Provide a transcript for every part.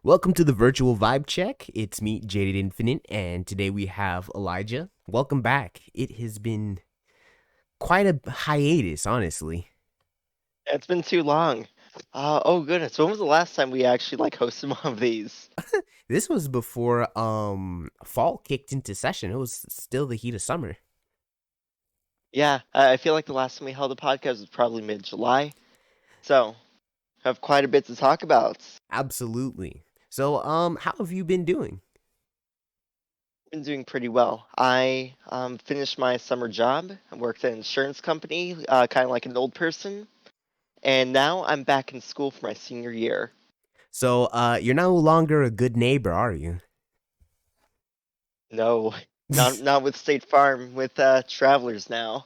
Welcome to the virtual Vibecheck. It's me, Jaded Infinite, and today we have Elijah. Welcome back. It has been quite a hiatus, honestly. It's been too long. Oh goodness, when was the last time we actually hosted one of these? This was before fall kicked into session. It was still the heat of summer. Yeah, I feel like the last time we held a podcast was probably mid-July. So, have quite a bit to talk about. Absolutely. So, how have you been doing? Been doing pretty well. I finished my summer job. I worked at an insurance company, kind of like an old person, and now I'm back in school for my senior year. So, you're no longer a good neighbor, are you? No, not with State Farm, with Travelers now.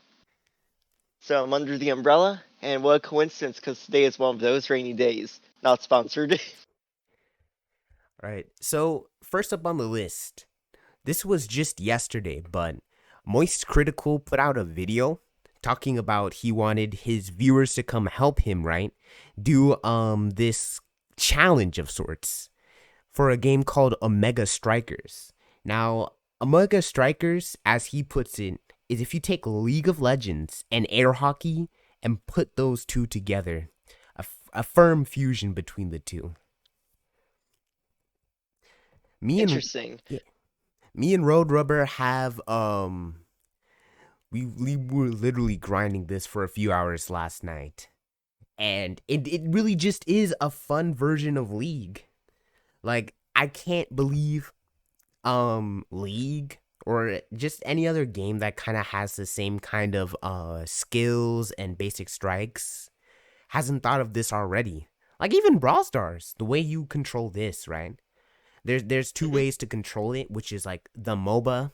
So I'm under the umbrella, and what a coincidence, because today is one of those rainy days. Not sponsored. Right. So, first up on the list, this was just yesterday, but Moist Critical put out a video talking about he wanted his viewers to come help him, right? Do this challenge of sorts for a game called Omega Strikers. Now, Omega Strikers, as he puts it, is if you take League of Legends and air hockey and put those two together, a firm fusion between the two. Me and Interesting. yeah, me and Road Rubber have we were literally grinding this for a few hours last night. And it really just is a fun version of League. Like, I can't believe League or just any other game that kind of has the same kind of skills and basic strikes hasn't thought of this already. Like, even Brawl Stars, the way you control this, right? There's two Hmm. ways to control it, which is like the MOBA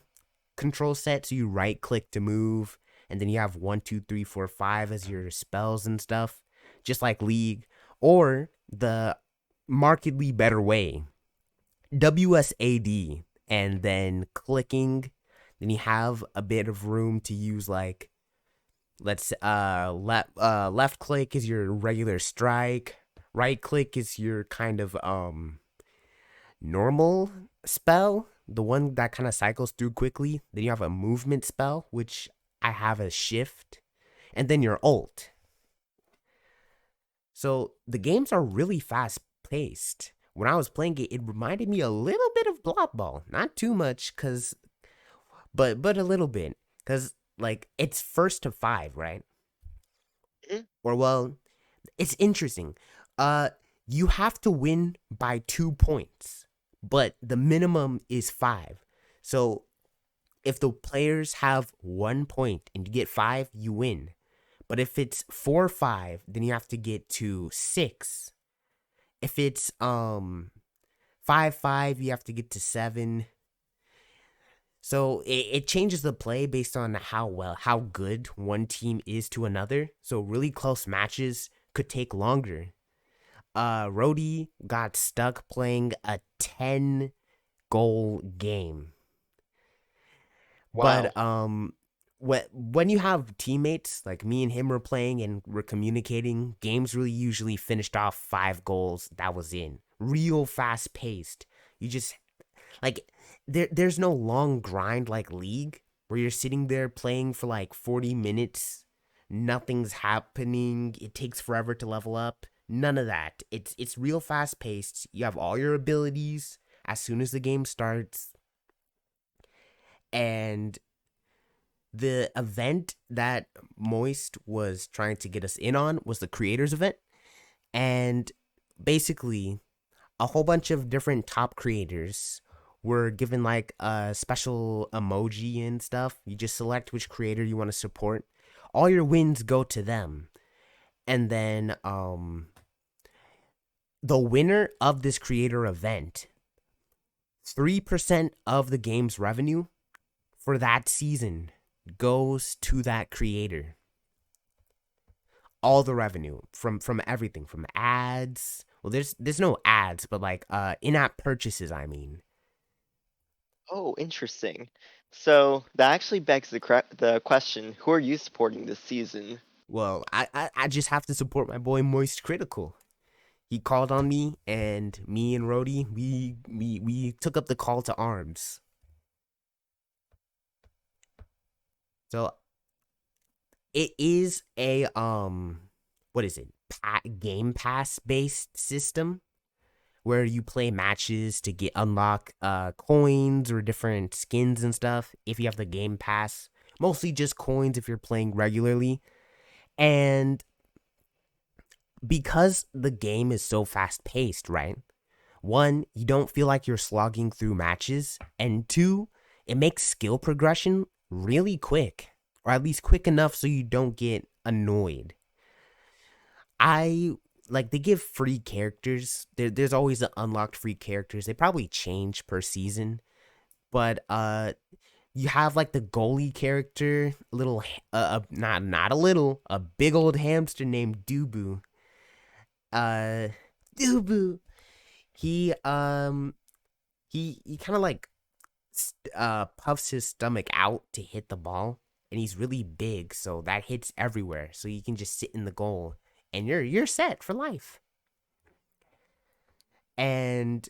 control set. So you right click to move, and then you have 1, 2, 3, 4, 5 as your spells and stuff, just like League. Or the markedly better way, WSAD, and then clicking. Then you have a bit of room to use, like, left click is your regular strike, right click is your kind of normal spell, the one that kind of cycles through quickly. Then you have a movement spell, which I have a shift, and then your ult. So the games are really fast paced. When I was playing it, it reminded me a little bit of Blob Ball. Not too much, but a little bit, cause like it's first to five, right? Hmm. Or well, it's interesting. Uh, you have to win by 2 points, but the minimum is five. So if the players have 1 point and you get five, you win. But if it's 4-5, then you have to get to six. If it's 5-5, you have to get to seven. So it changes the play based on how good one team is to another. So really close matches could take longer. Rody got stuck playing a 10 goal game. Wow. But when you have teammates like me and him were playing and we're communicating, games really usually finished off 5 goals. That was in real fast paced. You just like there's no long grind like League where you're sitting there playing for like 40 minutes, nothing's happening, it takes forever to level up. None of that. It's real fast paced. You have all your abilities as soon as the game starts. And the event that Moist was trying to get us in on was the creators event. And basically, a whole bunch of different top creators were given like a special emoji and stuff. You just select which creator you want to support. All your wins go to them. And then the winner of this creator event, 3% of the game's revenue for that season goes to that creator. All the revenue from everything, from ads. Well, there's no ads, but like in-app purchases, I mean. Oh, interesting. So that actually begs the question: who are you supporting this season? Well, I just have to support my boy Moist Critical. He called on me, and me and Rody, we took up the call to arms. So it is a what is it? Game Pass based system where you play matches to get unlock coins or different skins and stuff if you have the Game Pass. Mostly just coins if you're playing regularly. And because the game is so fast paced, right? One, you don't feel like you're slogging through matches, and two, it makes skill progression really quick, or at least quick enough so you don't get annoyed. I like they give free characters. There's always the unlocked free characters. They probably change per season, but you have like the goalie character, not a little, a big old hamster named Dubu. Uh, Dubu. He he kind of like puffs his stomach out to hit the ball, and he's really big, so that hits everywhere. So you can just sit in the goal, and you're set for life. And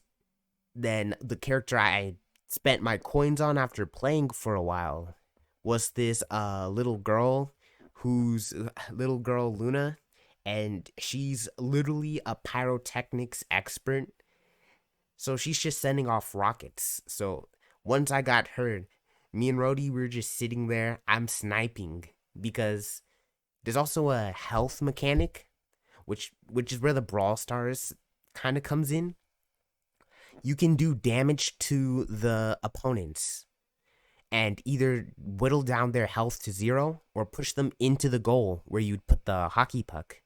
then the character I spent my coins on after playing for a while was this little girl who's little girl Luna, and she's literally a pyrotechnics expert. So she's just sending off rockets. So once I got her, me and Rody we were just sitting there. I'm sniping because there's also a health mechanic, which is where the Brawl Stars kind of comes in. You can do damage to the opponents and either whittle down their health to zero or push them into the goal where you'd put the hockey puck.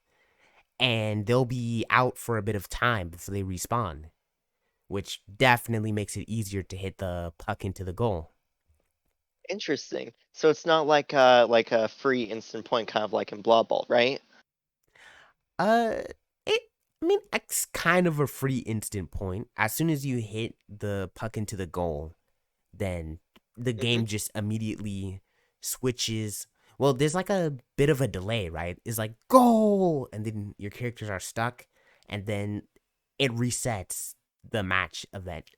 And they'll be out for a bit of time before they respawn, which definitely makes it easier to hit the puck into the goal. Interesting. So it's not like a free instant point, kind of like in Blob Ball, right? Uh, it. I mean, it's kind of a free instant point. As soon as you hit the puck into the goal, then the Hmm. game just immediately switches. Well, there's like a bit of a delay, right? It's like goal, and then your characters are stuck, and then it resets the match event.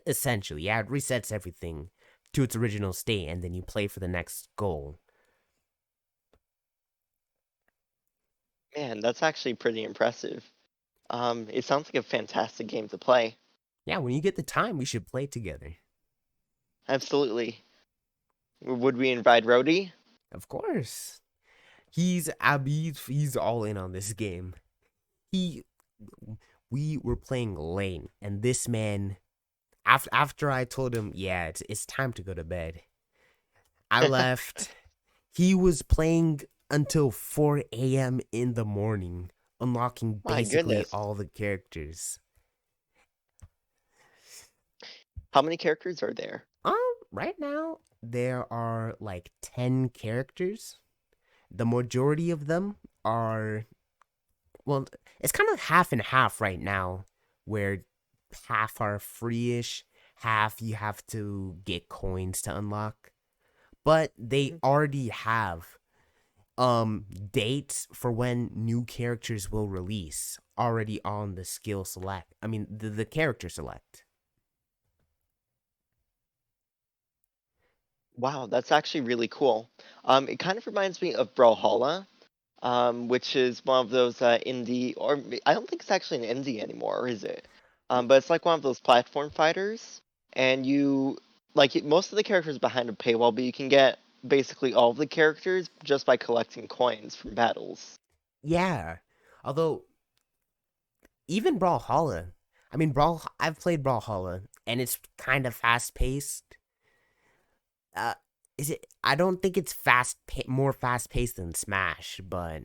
Essentially, yeah, it resets everything to its original state, and then you play for the next goal. Man, that's actually pretty impressive. It sounds like a fantastic game to play. Yeah, when you get the time, we should play together. Absolutely. Would we invite Rody? Of course. He's all in on this game. He we were playing lane, and this man after I told him, yeah, it's time to go to bed. I left. He was playing until 4 a.m. in the morning, unlocking My basically goodness. all the characters. How many characters are there? Right now there are like 10 characters. The majority of them are, well, it's kind of half and half right now, where half are free-ish, half you have to get coins to unlock. But they Mhm. already have dates for when new characters will release already on the skill select. I mean the character select. Wow, that's actually really cool. It kind of reminds me of Brawlhalla, which is one of those indie, or I don't think it's actually an indie anymore, or is it? But it's like one of those platform fighters, and most of the characters behind a paywall, but you can get basically all of the characters just by collecting coins from battles. Yeah. Although even Brawlhalla, I mean I've played Brawlhalla and it's kind of fast paced. Uh is it I don't think it's more fast paced than Smash, but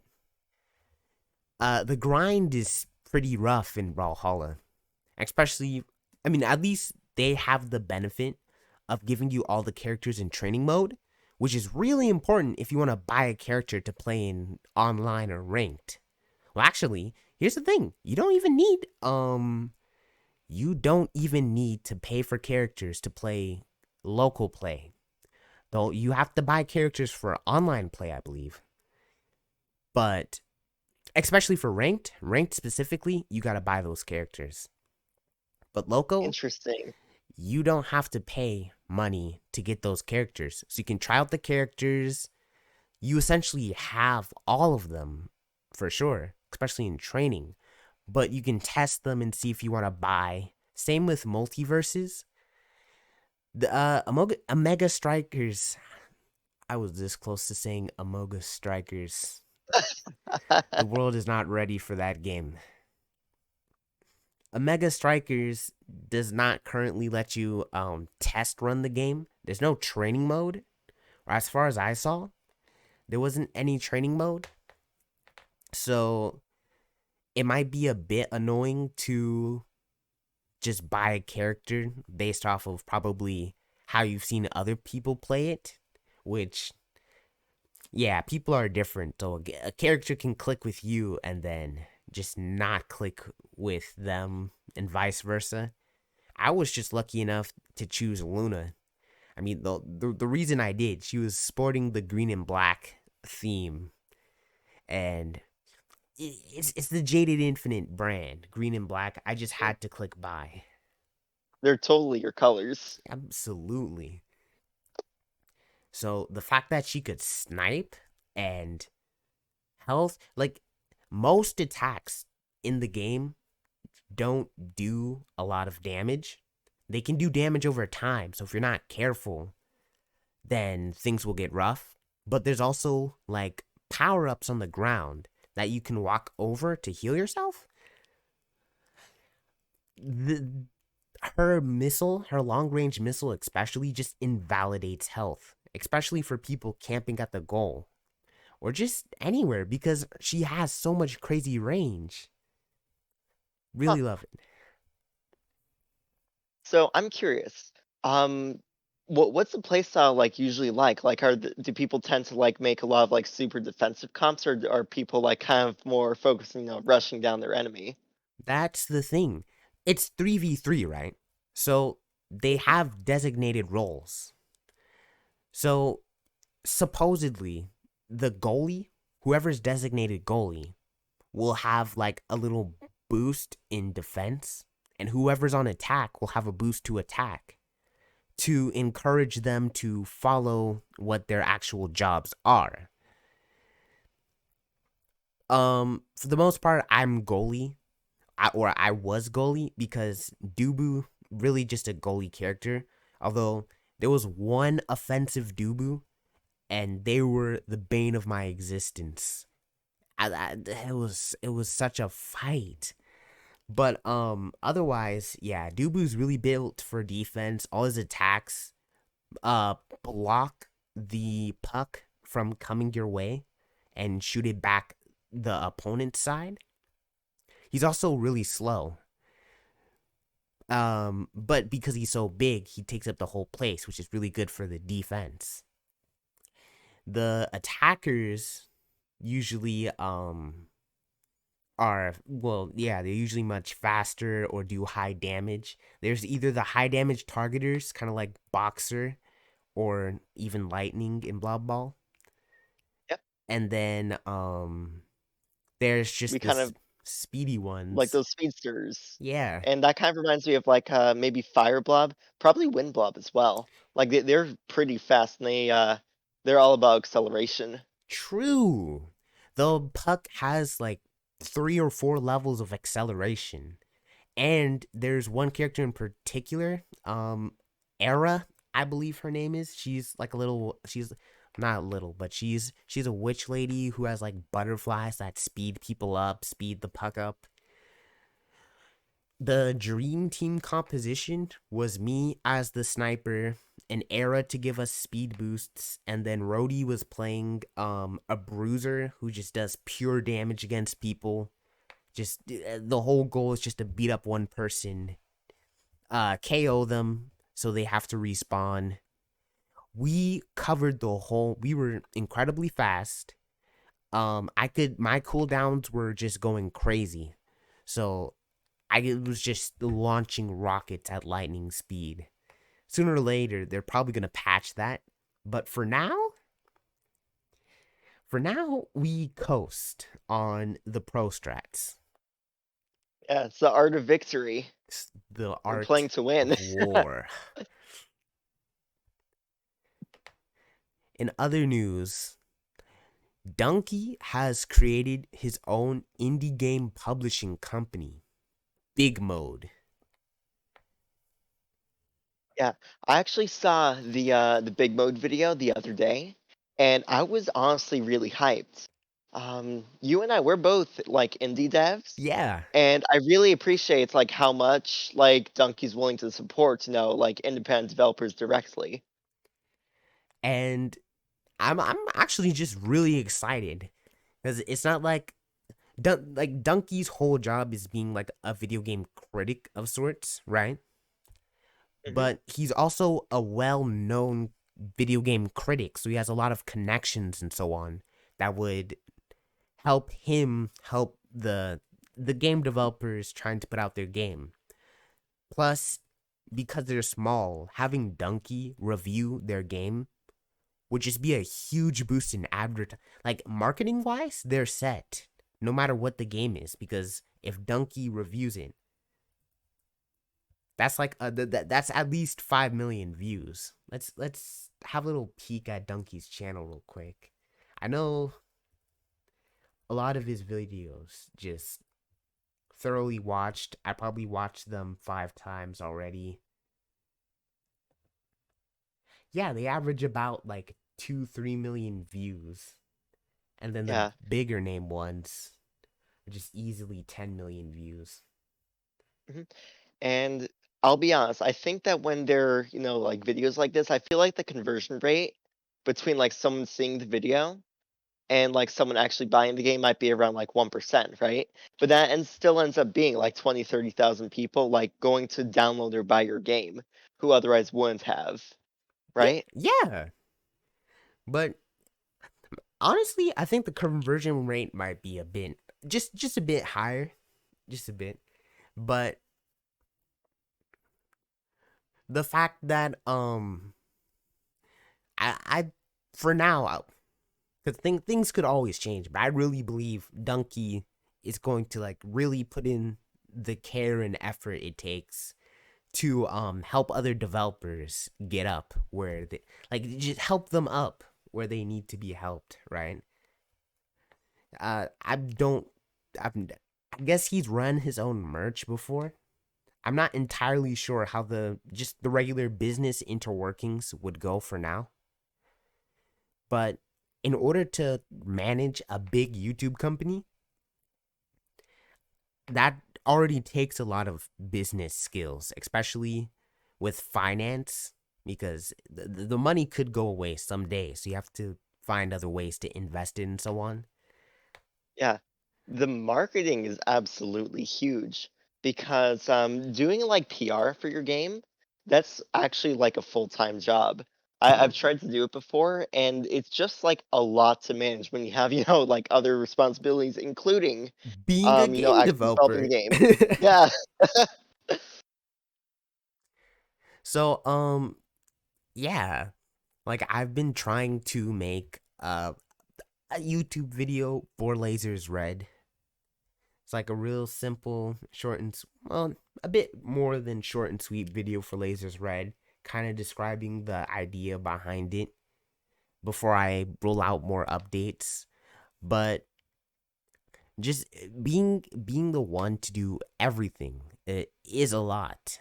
the grind is pretty rough in Brawlhalla. Especially, I mean, at least they have the benefit of giving you all the characters in training mode, which is really important if you want to buy a character to play in online or ranked. Well, actually, here's the thing. You don't even need to pay for characters to play local play. Though you have to buy characters for online play, I believe. But especially for ranked specifically, you gotta buy those characters. But local, Interesting. you don't have to pay money to get those characters. So you can try out the characters. You essentially have all of them for sure, especially in training. But you can test them and see if you want to buy. Same with multiverses. The Omega Strikers. I was this close to saying Omega Strikers. The world is not ready for that game. Omega Strikers does not currently let you test run the game. There's no training mode, or as far as I saw, there wasn't any training mode. So it might be a bit annoying to just buy a character based off of probably how you've seen other people play it, which, yeah, people are different. So a character can click with you and then just not click with them and vice versa. I was just lucky enough to choose Luna. I mean, the reason I did, she was sporting the green and black theme, and it's the Jaded Infinite brand, green and black. I just had to click buy. They're totally your colors. Absolutely. So the fact that she could snipe and health, like most attacks in the game don't do a lot of damage. They can do damage over time. So if you're not careful, then things will get rough. But there's also like power ups on the ground that you can walk over to heal yourself. Her missile, her long range missile, especially, just invalidates health, especially for people camping at the goal or just anywhere because she has so much crazy range. Huh. Really love it. So I'm curious. What's the playstyle like usually like? Like, do people tend to like make a lot of like super defensive comps, or are people like kind of more focusing on rushing down their enemy? That's the thing. It's 3v3, right? So they have designated roles. So supposedly, the goalie, whoever's designated goalie, will have like a little boost in defense, and whoever's on attack will have a boost to attack to encourage them to follow what their actual jobs are. For the most part, I'm goalie, or I was goalie because Dubu really just a goalie character. Although there was one offensive Dubu, and they were the bane of my existence. It was such a fight. But otherwise, yeah, Dubu's really built for defense. All his attacks block the puck from coming your way and shoot it back the opponent's side. He's also really slow. But because he's so big, he takes up the whole place, which is really good for the defense. The attackers usually are, well, yeah, they're usually much faster or do high damage. There's either the high damage targeters, kind of like Boxer or even Lightning in Blob Ball. Yep. And then there's We just kind this of speedy like ones. those speedsters. Yeah, And that kind of reminds me of like maybe Fire Blob, probably Wind Blob as well. Like they're pretty fast, and they're all about acceleration. true. The puck has like 3 or 4 levels of acceleration. And there's one character in particular, Era, I believe her name is. She's like a little, she's not little, but she's a witch lady who has like butterflies that speed people up, speed the puck up. The dream team composition was me as the sniper, an Era to give us speed boosts, and then Rhodey was playing a bruiser who just does pure damage against people. Just the whole goal is just to beat up one person, KO them, so they have to respawn. We covered the whole. We were incredibly fast. My cooldowns were just going crazy, so I was just launching rockets at lightning speed. Sooner or later, they're probably gonna patch that, but For now, we coast on the pro strats. Yeah, it's the art of victory. It's the We're art playing to win. of war. In other news, Dunkey has created his own indie game publishing company, Big Mode. Yeah, I actually saw the big mode video the other day, and I was honestly really hyped. You and I, we're both like indie devs, Yeah, and I really appreciate like how much like Dunkey's willing to support, like independent developers directly. and I'm actually just really excited because it's not like Dunkey's whole job is being like a video game critic of sorts, right? Hmm. But he's also a well-known video game critic, so he has a lot of connections and so on that would help him help the game developers trying to put out their game. Plus, because they're small, having Dunkey review their game would just be a huge boost in like marketing wise, they're set no matter what the game is because if Dunkey reviews it, that's like that's at least 5 million views. Let's have a little peek at Dunkey's channel real quick. I know a lot of his videos just thoroughly watched. I probably watched them 5 times already. Yeah, they average about like 2-3 million views, and then the Yeah. bigger name ones are just easily 10 million views. Hmm. And I'll be honest, I think that when they're, like videos like this, I feel like the conversion rate between like someone seeing the video and like someone actually buying the game might be around like 1%, right? But that still ends up being like 20, 30,000 people like going to download or buy your game who otherwise wouldn't have, Yeah, right? yeah. But honestly, I think the conversion rate might be a bit just a bit higher, just a bit. But the fact that I for now, because things could always change, but I really believe Dunkey is going to like really put in the care and effort it takes to help other developers get up where they like just help them up where they need to be helped, right? I don't I guess he's run his own merch before. I'm not entirely sure how the regular business interworkings would go for now. But in order to manage a big YouTube company, that already takes a lot of business skills, especially with finance, because the money could go away someday. So you have to find other ways to invest it and so on. Yeah. The marketing is absolutely huge because doing like PR for your game, that's actually like a full-time job. I've tried to do it before, and it's just like a lot to manage when you have, like other responsibilities, including, Being a game actually developing the developer. game. Yeah. So, yeah, like I've been trying to make a YouTube video for Lasers Red. It's like a real simple, short and well, a bit more than short and sweet video for Lasers Red, kind of describing the idea behind it before I roll out more updates. But just being the one to do everything, it is a lot.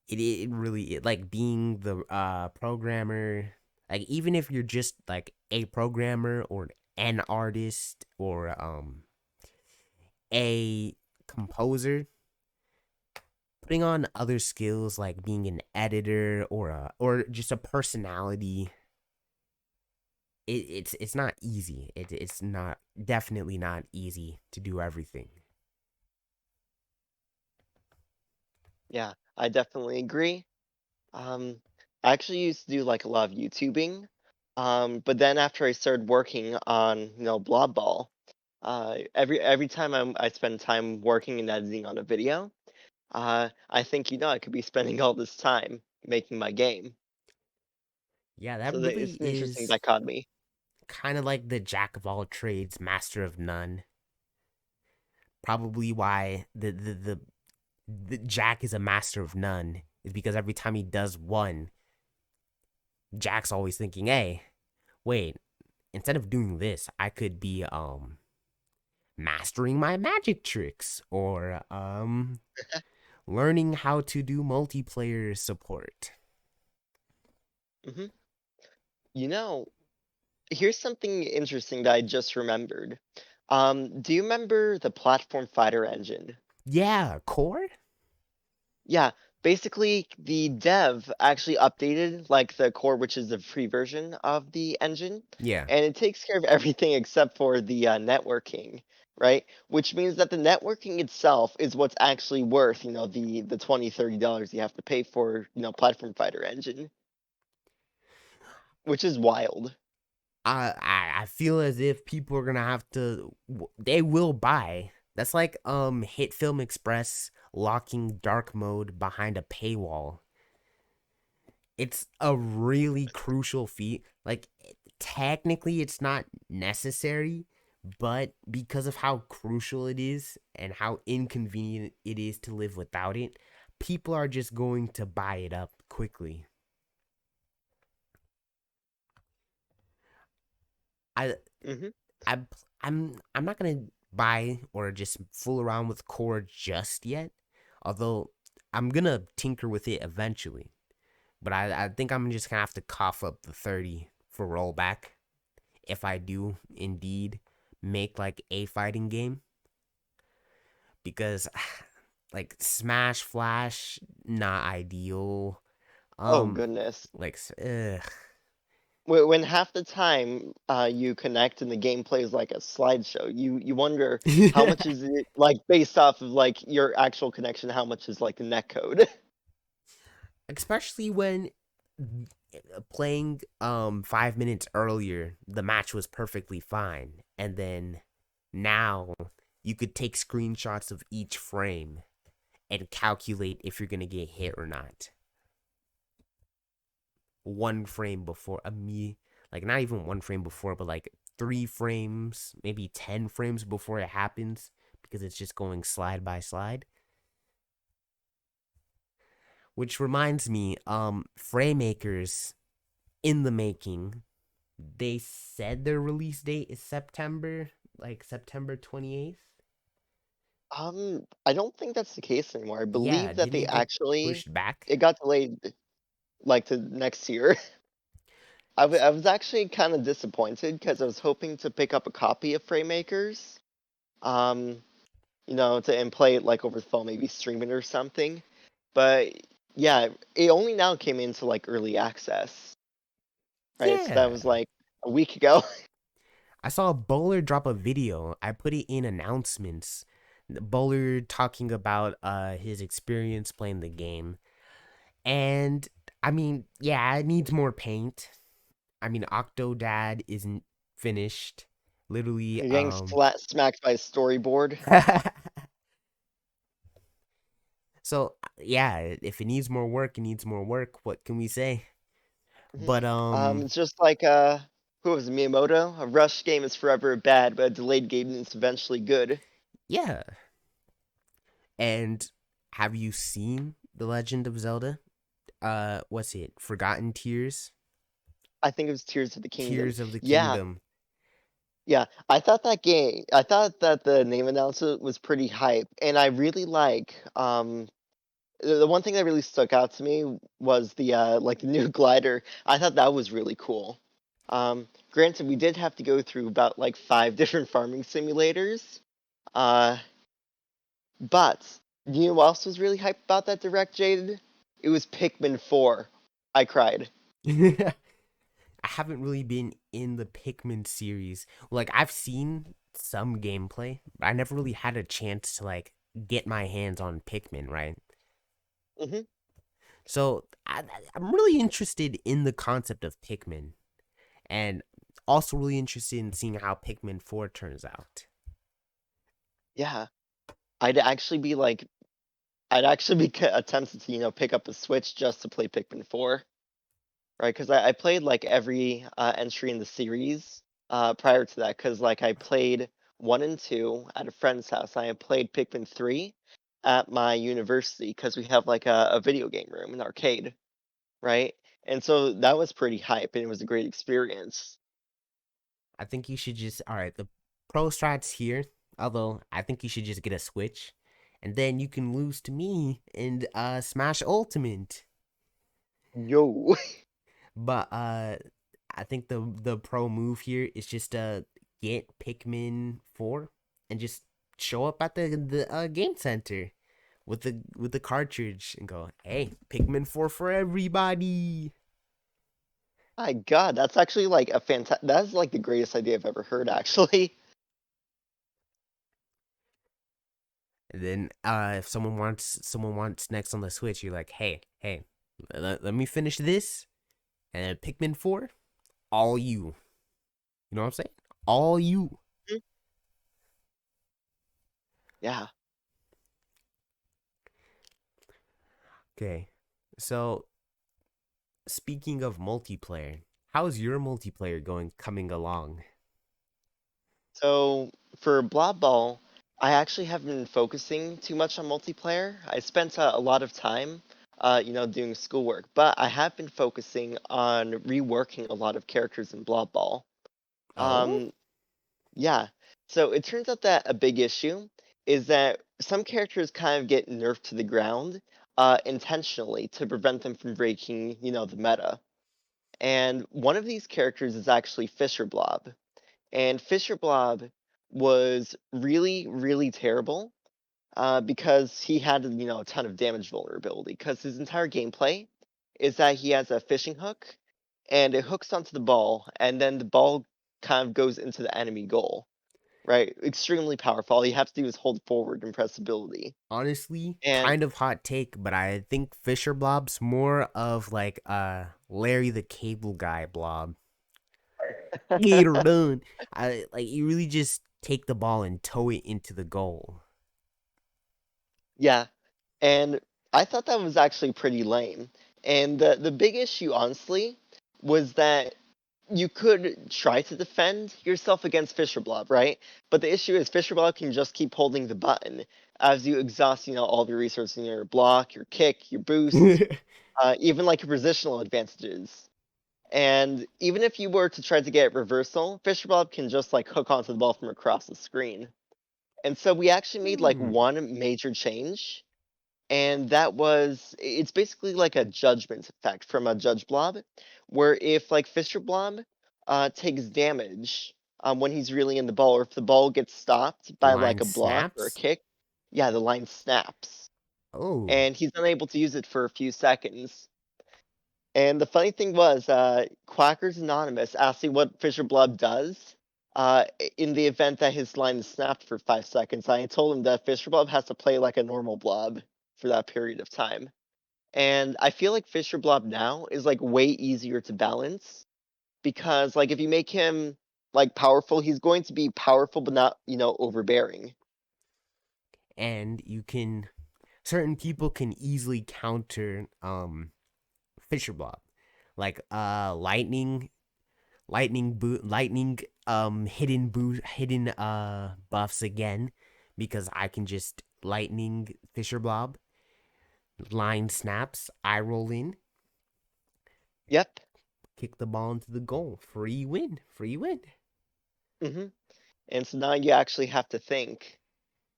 It really like being the programmer, like even if you're just like a programmer or an artist or a composer, putting on other skills like being an editor or just a personality, it's not easy. It's not definitely not easy to do everything. Yeah, I definitely agree. Um, I actually used to do like a lot of YouTubing. But then after I started working on, Blob Ball, every time I spend time working and editing on a video, I think, I could be spending all this time making my game. Yeah, that So that it's really an interesting is dichotomy. kind of like the jack of all trades, master of none. Probably why the Jack is a master of none is because every time he does one, Jack's always thinking, "Hey, wait, instead of doing this, I could be mastering my magic tricks or learning how to do multiplayer support." Hmm. You know, here's something interesting that I just remembered. Do you remember the platform fighter engine? Yeah, core? Yeah, basically the dev actually updated like the core, which is the free version of the engine, Yeah. and it takes care of everything except for the networking, right? Which means that the networking itself is what's actually worth, the $20-$30 you have to pay for, platform fighter engine, which is wild. I feel as if people are gonna have to they will buy. That's like Hit Film Express locking dark mode behind a paywall. It's a really crucial feat. Like technically it's not necessary, but because of how crucial it is and how inconvenient it is to live without it, people are just going to buy it up quickly. I Hmm. I I'm not gonna buy or just fool around with core just yet. Although I'm gonna tinker with it eventually. But I think I'm just gonna have to cough up the 30 for rollback if I do indeed make like a fighting game. Because like Smash Flash, not ideal. Oh Um goodness. like ugh. When half the time you connect and the gameplay is like a slideshow, you wonder how much is it like based off of like your actual connection, how much is like the net code. Especially when playing 5 minutes earlier the match was perfectly fine, and then now you could take screenshots of each frame and calculate if you're gonna get hit or not one frame before a me like not even one frame before, but like 3 frames, maybe 10 frames before it happens, because it's just going slide by slide. Which reminds me, frame makers in the making, they said their release date is September, like September 28th. I don't think that's the case anymore. I Yeah, believe that didn't they it get actually pushed back? it got delayed like to next year. I was actually kind of disappointed because I was hoping to pick up a copy of Framemakers, um, to and play it like over the phone, maybe stream it or something. But yeah, it only now came into like early access, right? So that Yeah. was like a week ago. I saw a Bowler drop a video. I put it in announcements. Bowler talking about his experience playing the game. And I mean, yeah, it needs more paint. I mean, Octodad isn't finished. Literally, You're getting smacked by a storyboard. so yeah, if it needs more work, it needs more work. What can we say? Mhm. But It's just like who was it, Miyamoto? A rush game is forever bad, but a delayed game is eventually good. yeah. And have you seen The Legend of Zelda? What's it? Forgotten Tears? I think it was Tears of the Kingdom. Tears of the Yeah, Kingdom. yeah. I thought that the name announcement was pretty hype, and I really like the one thing that really stuck out to me was the like the new glider. I thought that was really cool. Granted, we did have to go through about like five different farming simulators. Uh, but you know what else was really hyped about that direct, Jaded? It was Pikmin 4. I cried. I haven't really been in the Pikmin series. Like I've seen some gameplay, but I never really had a chance to like get my hands on Pikmin, right? Hmm. So I'm really interested in the concept of Pikmin, and also really interested in seeing how Pikmin 4 turns out. Yeah, I'd actually be like, I'd actually be tempted to pick up a Switch just to play Pikmin 4, right? Because I played like every entry in the series. prior to that because like I played 1 and 2 at a friend's house. I had played Pikmin 3 at my university because we have like a video game room, an arcade, right? And so that was pretty hype and it was a great experience. I think you should just all right. The pro strats here, although I think you should just get a Switch, and then you can lose to me and Smash Ultimate. Yo. But I think the pro move here is just get Pikmin 4 and just show up at the game center with the cartridge and go, hey, Pikmin 4 for everybody. My God, that's actually like a fantastic. That's like the greatest idea I've ever heard, actually. And then if someone wants next on the Switch, you're like, hey, let me finish this and Pikmin 4, all you. You know what I'm saying? All you. Mm. Yeah. Okay. So speaking of multiplayer, how's your multiplayer going coming along? So for Blob Ball, I actually haven't been focusing too much on multiplayer. I spent a lot of time, doing schoolwork, but I have been focusing on reworking a lot of characters in Blob Ball. Oh? Um, yeah. So it turns out that a big issue is that some characters kind of get nerfed to the ground, intentionally to prevent them from breaking, the meta. And one of these characters is actually Fisher Blob. And Fisher Blob was really, really terrible because he had, a ton of damage vulnerability. Because his entire gameplay is that he has a fishing hook and it hooks onto the ball, and then the ball kind of goes into the enemy goal, right? Extremely powerful. All you have to do is hold forward and press ability. Honestly, And kind of hot take, but I think Fisher Blob's more of like Larry the Cable Guy blob. Get her done. I like you really just take the ball and tow it into the goal. yeah, and I thought that was actually pretty lame. And the big issue, honestly, was that you could try to defend yourself against Fisher Blob, right? But the issue is Fisher Blob can just keep holding the button as you exhaust, all of your resources in your block, your kick, your boost, even like your positional advantages. And even if you were to try to get reversal, Fisher Blob can just like hook onto the ball from across the screen. And so we actually made like Hmm. one major change, and that was it's basically like a judgment effect from a judge blob, where if like Fisher Blob takes damage when he's really in the ball, or if the ball gets stopped by like Line a block or a snaps. kick, yeah, the line snaps, Oh, and he's unable to use it for a few seconds. And the funny thing was, Quackers Anonymous asked me what Fisher Blob does in the event that his line is snapped for 5 seconds. I told him that Fisher Blob has to play like a normal blob for that period of time. And I feel like Fisher Blob now is like way easier to balance because like if you make him like powerful, he's going to be powerful but not, overbearing. and you can certain people can easily counter Fisher Blob, like lightning hidden buffs again, because I can just lightning Fisher Blob, line snaps, I roll in, Yep. kick the ball into the goal, free win, free win. hmm And so now you actually have to think.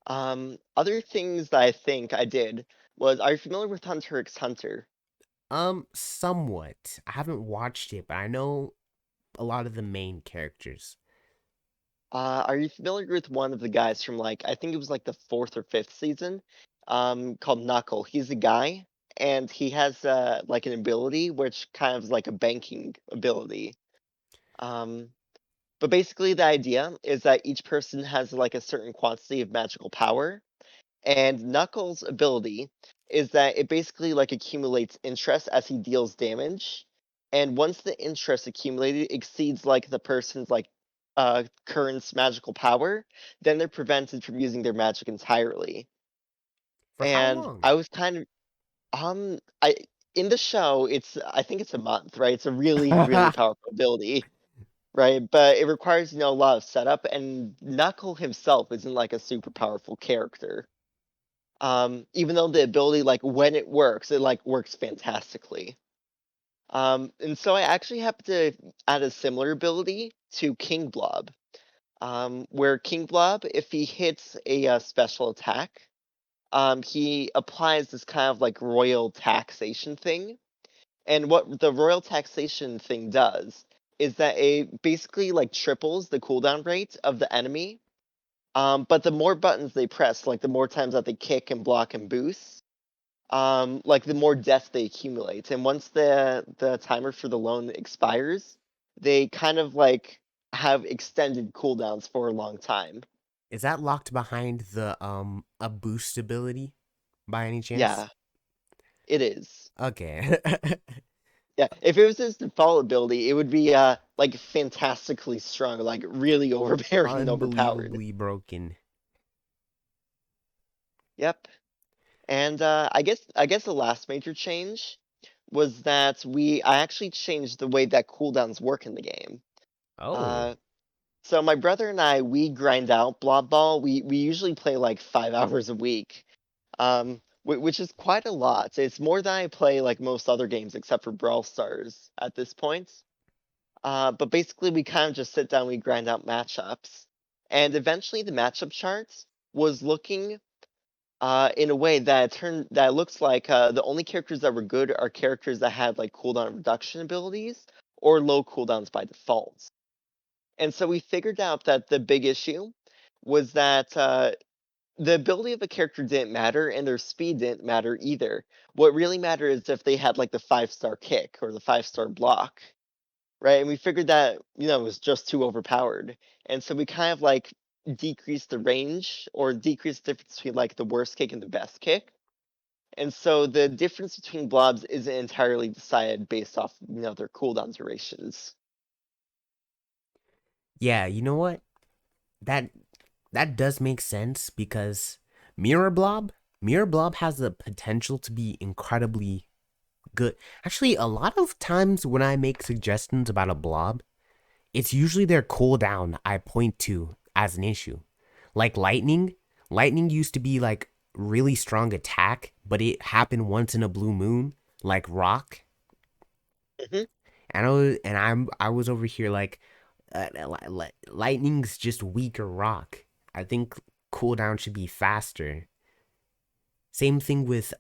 Other things that I think I did was, are you familiar with Hunter x Hunter? Somewhat. I haven't watched it, but I know a lot of the main characters. Are you familiar with one of the guys from like I think it was like the fourth or fifth season, called Knuckle? He's a guy, and he has like an ability which kind of is like a banking ability. Um, but basically, the idea is that each person has like a certain quantity of magical power, and Knuckles' ability is that it basically like accumulates interest as he deals damage. And once the interest accumulated exceeds like the person's like current's magical power, then they're prevented from using their magic entirely. For how And long? I was kind of I in the show I think it's a month, right? It's a really, really powerful ability. right? But it requires, a lot of setup, and Knuckle himself isn't like a super powerful character. Even though the ability, like when it works fantastically. And so I actually happen to add a similar ability to King Blob, where King Blob, if he hits a special attack, he applies this kind of like royal taxation thing. And what the royal taxation thing does is that it basically like triples the cooldown rate of the enemy. But the more buttons they press, like the more times that they kick and block and boost, like the more deaths they accumulate. And once the timer for the loan expires, they kind of like have extended cooldowns for a long time. Is that locked behind the a boost ability by any chance? Yeah, it is. Okay. Yeah, if it was his default ability, it would be like fantastically strong, like really overbearing and overpowered. Unbelievably broken. Yep. And I guess the last major change was that I actually changed the way that cooldowns work in the game. Oh. Uh, so my brother and I, we grind out Blob Ball. We usually play like 5 hours a week, which is quite a lot. It's more than I play like most other games except for Brawl Stars at this point. But basically, we kind of just sit down, we grind out matchups, and eventually the matchup charts was looking in a way that looks like the only characters that were good are characters that had like cooldown reduction abilities or low cooldowns by default. And so we figured out that the big issue was that the ability of a character didn't matter and their speed didn't matter either. What really mattered is if they had like the 5-star kick or the 5-star block, right? And we figured that, it was just too overpowered. And so we kind of like decreased the range or decreased the difference between like the worst kick and the best kick. And so the difference between blobs isn't entirely decided based off, their cooldown durations. Yeah, you know what? That that does make sense because Mirror Blob, Mirror Blob has the potential to be incredibly good. Actually, a lot of times when I make suggestions about a blob, it's usually their cooldown I point to as an issue. Like lightning, lightning used to be like really strong attack, but it happened once in a blue moon, like rock. Hmm. I was over here like lightning's just weaker rock. I think cooldown should be faster. Same thing with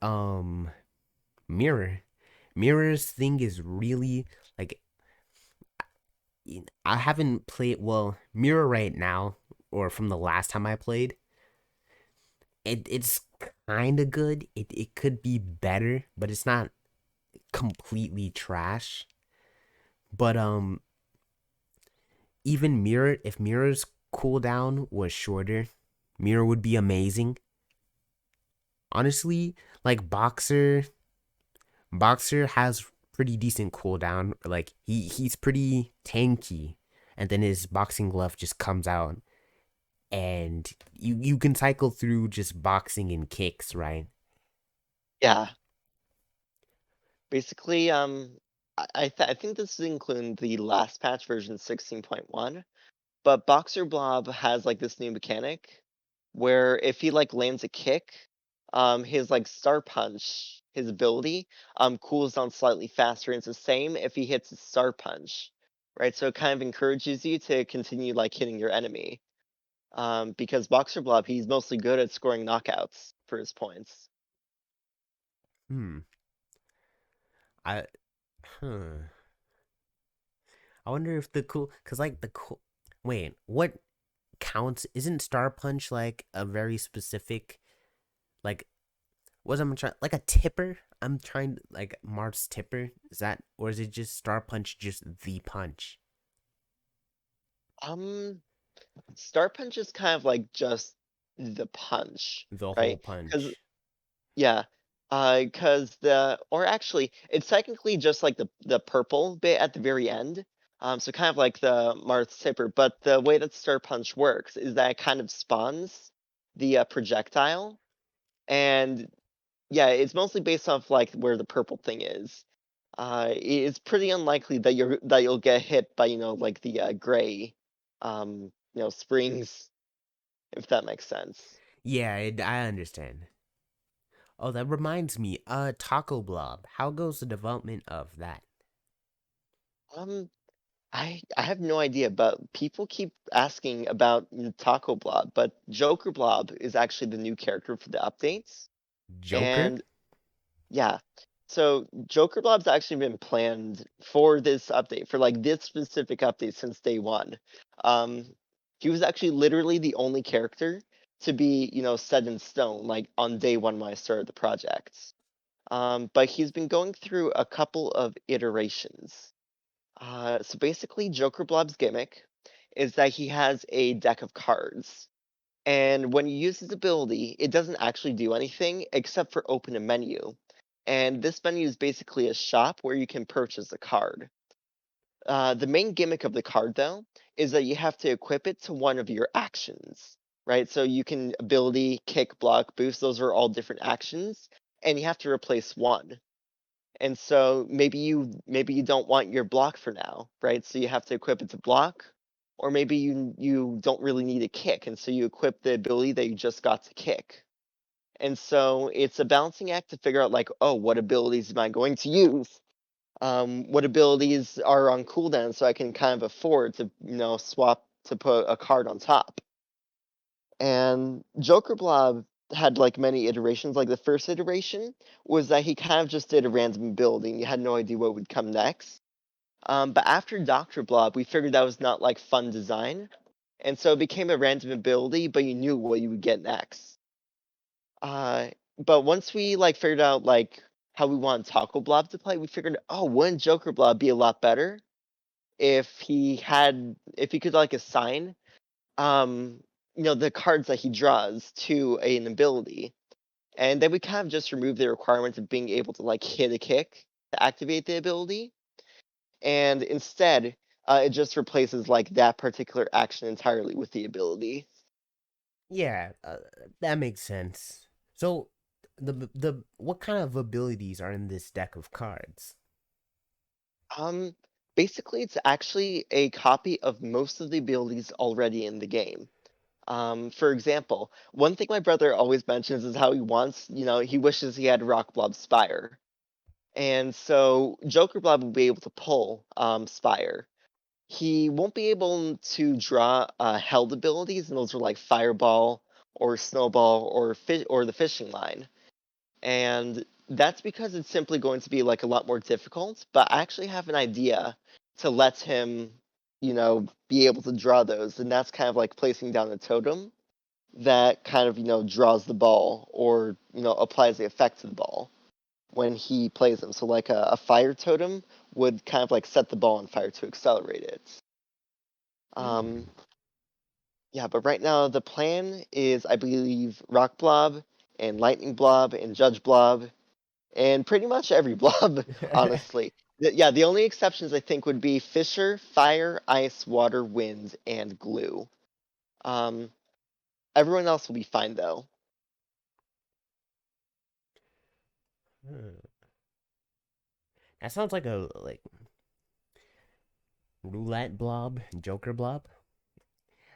mirror. Mirror's thing is really like I haven't played well mirror right now or from the last time I played. It's kind of good. It could be better, but it's not completely trash. But even mirror if mirror's cooldown was shorter, mirror would be amazing. Honestly, like Boxer has pretty decent cooldown. Like he's pretty tanky, and then his boxing glove just comes out, and you can cycle through just boxing and kicks, right? Yeah. Basically, I think this is including the last patch version 16.1. But Boxer Blob has like this new mechanic where if he like lands a kick, his like Star Punch, his ability, cools down slightly faster. And it's the same if he hits a Star Punch, right? So it kind of encourages you to continue like hitting your enemy. Because Boxer Blob, he's mostly good at scoring knockouts for his points. Hmm. I huh. I wonder if the cool cuz like the cool wait, what counts isn't Star Punch like a very specific like was I'm trying like a tipper? I'm trying like Mart's tipper. Is that or is it just Star Punch just the punch? Um, Star Punch is kind of like just the punch, The whole right? Because punch. yeah, because or actually, it's technically just like the purple bit at the very end. So kind of like the Marth Sipper, but the way that Star Punch works is that it kind of spawns the projectile, and yeah, it's mostly based off like where the purple thing is. it's pretty unlikely that you'll get hit by like the gray, springs, if that makes sense. Yeah, I understand. Oh, that reminds me. Taco Blob. How goes the development of that? Um, I have no idea, but people keep asking about Taco Blob, but Joker Blob is actually the new character for the updates, Joker? and yeah. So Joker Blob's actually been planned for this update, for like this specific update since day one. Um, he was actually literally the only character to be, set in stone, like on day one when I started the project. But he's been going through a couple of iterations. So basically, Joker Blob's gimmick is that he has a deck of cards. And when you use his ability, it doesn't actually do anything except for open a menu. And this menu is basically a shop where you can purchase a card. The main gimmick of the card, though, is that you have to equip it to one of your actions, right? So you can ability, kick, block, boost, those are all different actions, and you have to replace one. And so maybe you don't want your block for now, right? So you have to equip it to block, or maybe you don't really need a kick, and so you equip the ability that you just got to kick. And so it's a balancing act to figure out like, oh, what abilities am I going to use? What abilities are on cooldown so I can kind of afford to, swap to put a card on top. And Joker Blob had like many iterations. Like the first iteration was that he kind of just did a random building. You had no idea what would come next. But after Doctor Blob, we figured that was not like fun design, and so it became a random ability, but you knew what you would get next. But once we like figured out like how we want Taco Blob to play, we figured, oh, wouldn't Joker Blob be a lot better if he could like assign um the cards that he draws to an ability, and then we kind of just remove the requirement of being able to like hit a kick to activate the ability, and instead it just replaces like that particular action entirely with the ability. Yeah, that makes sense. So, the what kind of abilities are in this deck of cards? Um, Basically, it's actually a copy of most of the abilities already in the game. For example, one thing my brother always mentions is how he wishes he had Rock Blob Spire. And so Joker Blob will be able to pull Spire. He won't be able to draw held abilities, and those are like Fireball or Snowball or the fishing line. And that's because it's simply going to be like a lot more difficult. But I actually have an idea to let him, be able to draw those, and that's kind of like placing down a totem that kind of draws the ball or applies the effect to the ball when he plays them. So like a fire totem would kind of like set the ball on fire to accelerate it. Um, Hmm. yeah, but right now the plan is I believe Rock Blob and Lightning Blob and Judge Blob and pretty much every blob, honestly. Yeah, the only exceptions I think would be Fisher, Fire, Ice, Water, Wind, and Glue. Um, Everyone else will be fine though. Hmm. That sounds like a roulette blob, Joker blob.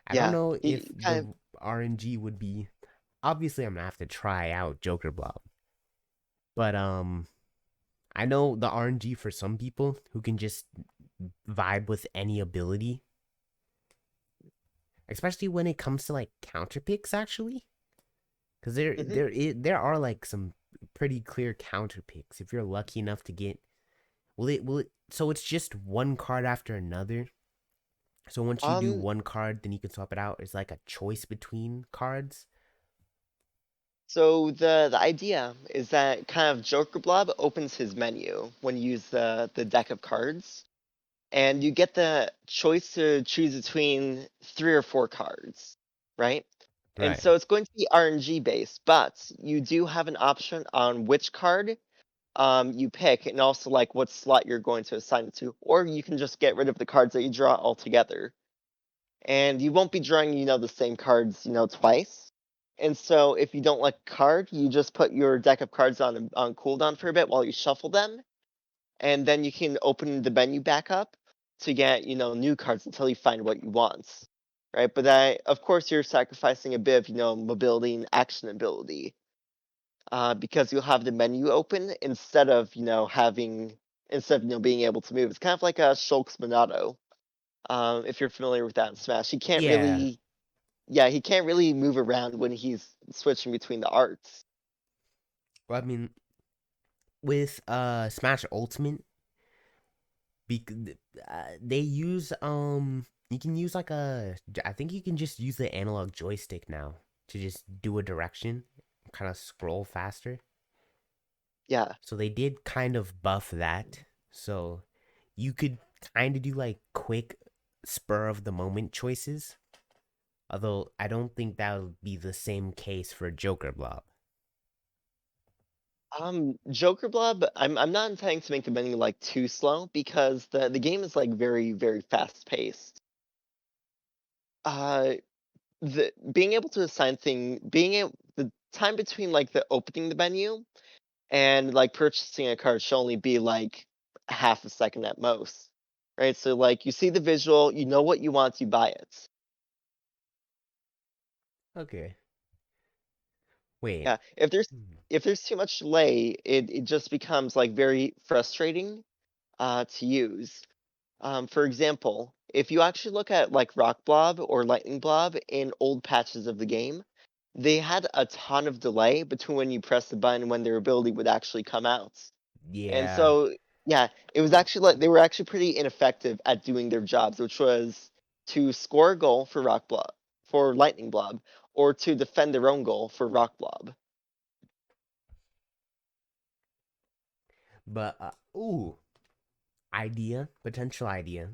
I don't Yeah, know if he kind of. the RNG would be. Obviously, I'm gonna have to try out Joker blob, but I know the RNG for some people who can just vibe with any ability, especially when it comes to like counter picks, actually, because Mhm. there are like some pretty clear counter picks if you're lucky enough to get. Will it? So it's just one card after another. So once you do Um, one card, then you can swap it out. It's like a choice between cards. so the idea is that kind of Joker Blob opens his menu when you use the deck of cards, and you get the choice to choose between 3 or 4 cards, right? And Right. so it's going to be RNG based, but you do have an option on which card you pick, and also like what slot you're going to assign it to, or you can just get rid of the cards that you draw altogether. And you won't be drawing, the same cards, twice. And so if you don't like a card, you just put your deck of cards on cooldown for a bit while you shuffle them, and then you can open the menu back up to get, new cards until you find what you want, right? But that, of course, you're sacrificing a bit of, mobility and action ability, because you'll have the menu open instead of being able to move. It's kind of like a Shulk's Monado, if you're familiar with that in Smash. Yeah. He can't really move around when he's switching between the arts. Well, I mean, with Smash Ultimate, they use you can use like I think you can just use the analog joystick now to just do a direction, kind of scroll faster. Yeah. So they did kind of buff that. So you could kind of do like quick spur of the moment choices. Although I don't think that would be the same case for Joker Blob. Joker Blob, I'm not intending to make the menu like too slow because the game is like very, very fast paced. Uh the being able to assign being able the time between like the opening the menu and like purchasing a card should only be like half a second at most. Right? So like you see the visual, you know what you want, you buy it. Okay. Wait. Yeah. If there's too much delay, it just becomes like very frustrating to use. For example, if you actually look at like Rock Blob or Lightning Blob in old patches of the game, they had a ton of delay between when you press the button and when their ability would actually come out. And Yeah. so, yeah, it was actually like they were actually pretty ineffective at doing their jobs, which was to score a goal for Rock Blob, for Lightning Blob, or to defend their own goal for Rock Blob. But potential idea.